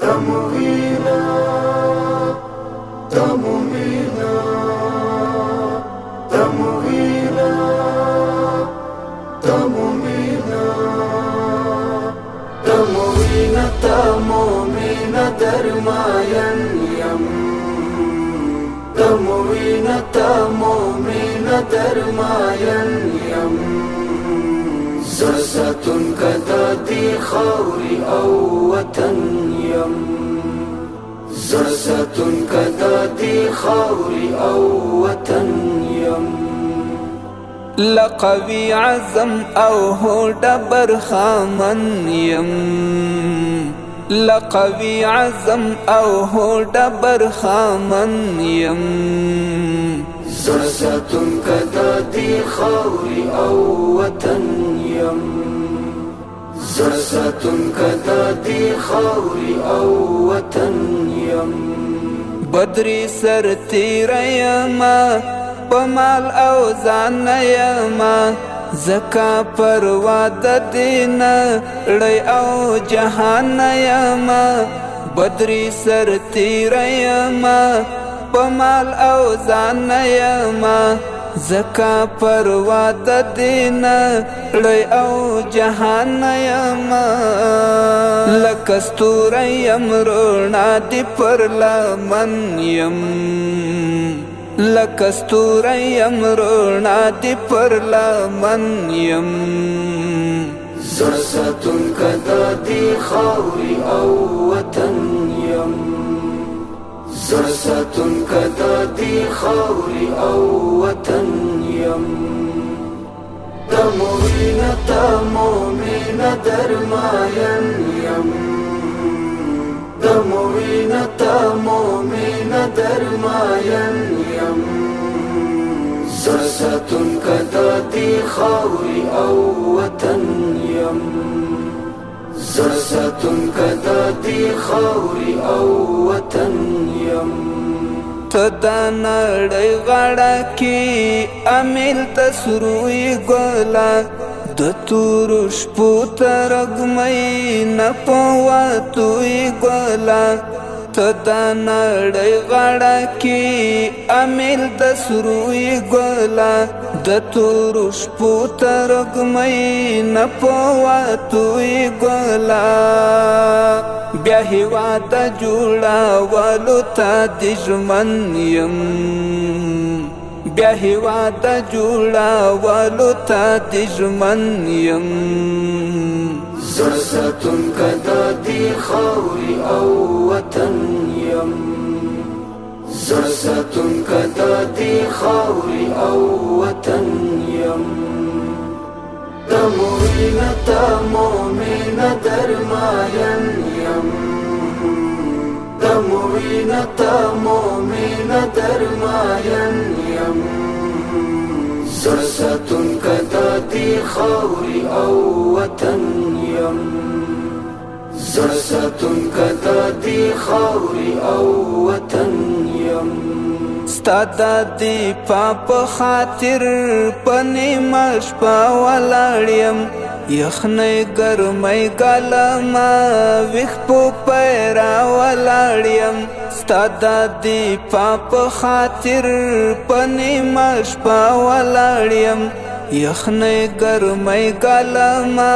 تموينا تموينا تموينا تموينا تموينا تموينا درماين يم تموينا تموينا درماين يم زرزة كدادي خوري أو وطن يم زرزة كدادي خوري أو وطن يم لقوي عزم او دبر خامن يم لقوي عزم او دبر خامن يم زرزة كدادي خوري أو وطن يم زرزة كدادي خوري أو وطن يم بدري سر تیر یما پمال او ځان یما زکا پروا د دین لړۍ او جهان یما بدري سر تیر یما پمال او ځان یما زکا پروا د دین لړۍ او جهان یما لکستور یم رونا دی پر لمن یم لکستور یم رونا دی پر لمن یم زرزة كدادي خوري أو وطن يم زرزة كدادي خوري أو وطن يم تموينا تموينا درماين يم تموينا تموينا درماين يم زرزة كدادي خوري أو وطن يم زرزة كدادي خوري أو وطن يم تدا نړۍ غاړه کې امیل تسروي ګلا د تور شپو ترګمې نه پواتوي ګلا تدا نړۍ غاړه کې امیل تسروي ګلا د تور شپو ترګمې نه پواتوي ګلا بیا هیواد جوړولو ته د ژمن یم بیا هیواد جوړولو ته د ژمن یم زرزة كدادي خوري أو وطن يم زرزة كدادي خوري أو وطن يم تموينا تموينا درماين يم تموينا تموينا درماين يم زرزة كدادي خوري أو وطن يم زرزة كدادي خوري أو وطن يم ستادا دی پاپ خاطر پنی مشپا ولاړیم یخنی ګرمۍ ګلما ویخ په پیرا ولاړیم ستادا دی پاپ خاطر پنی مشپا ولاړیم یخنی ګرمۍ ګلما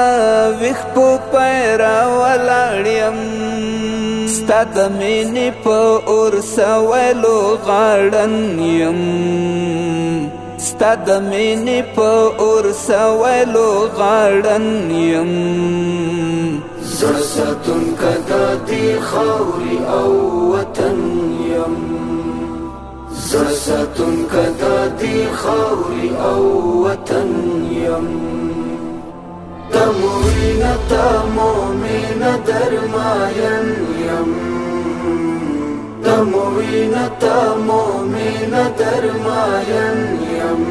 ویخ په پیرا ولاړیم ستا د مینې په اور سویلو غاړن یم ستا د مینې په اور سویلو غاړن یم زرزة كدادي خوري أو وطن يم زرزة كدادي خوري أو وطن يم تموينا تموينا درماين يم تموينا تموينا درماين يم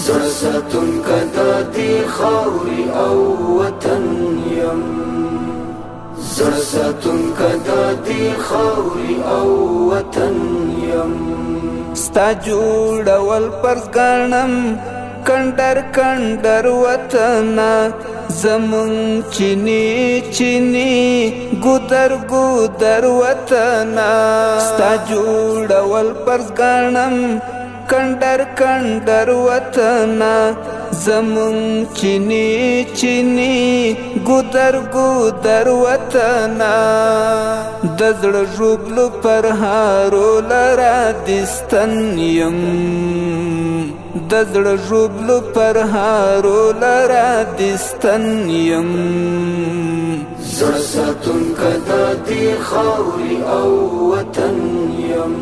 زرزة كدادي خوري أو وطن يم زرزة كدادي خوري أو وطن يم ستا جوړول پرز ګڼم کندر کندر وطن زمون چینی چینی ګودر ګودر وطنا ستا جوړول پرز ګڼم کندر کندر وطنا زمون چینی چینی ګودر ګودر وطنا د زړه ژوبلو پر هارو لرا دستن یم د زړه ژوبلو پر هارو لرا دستن یم زړه ساتونکی د دې خاورې او وطن یم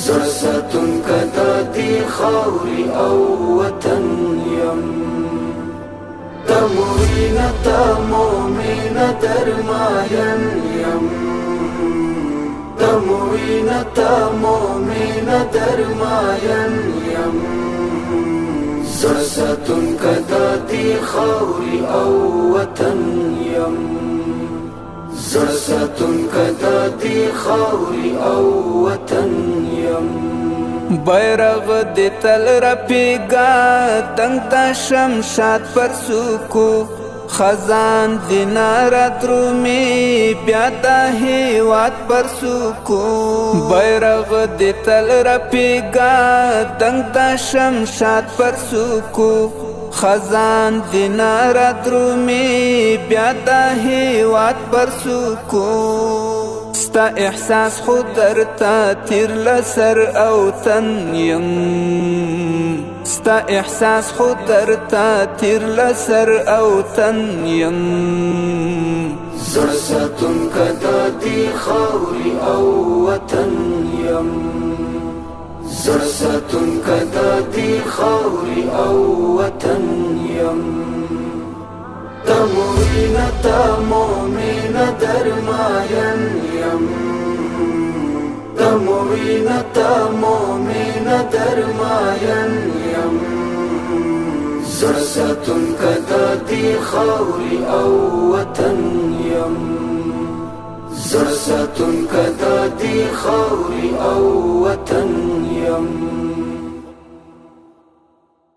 زړه ساتونکی د دې خاورې او وطن یم ته مؤمنه ته مؤمنه درماین یم ته مؤمنه ته مؤمنه درماین یم زړه ساتونکی د دې خاورې او وطن یم زړه ساتونکی د دې خاورې او وطن یم بیرغ د تل رپیگا دنگ دا شمشاد پر سوکو خزان دینارا درومی بیا دا هیواد پر سوکو بیرغ د تل رپیگا دنگ دا شمشاد پر سوکو خزان دینارا درومی بیا دا هیواد پر سوکو ستا احساس خود درتا تیر لسر او تن یم ستا احساس خود درتا تیر لسر او تن یم زړه ساتونکی د دې خاورې او وطن یم زړه ساتونکی د دې خاورې او وطن یم ته مؤمنه ته مؤمنه درماین یم ته مؤمنه ته مؤمنه درماین یم زړه ساتونکی د دې خاورې او وطن یم زړه ساتونکی د دې خاورې او وطن یم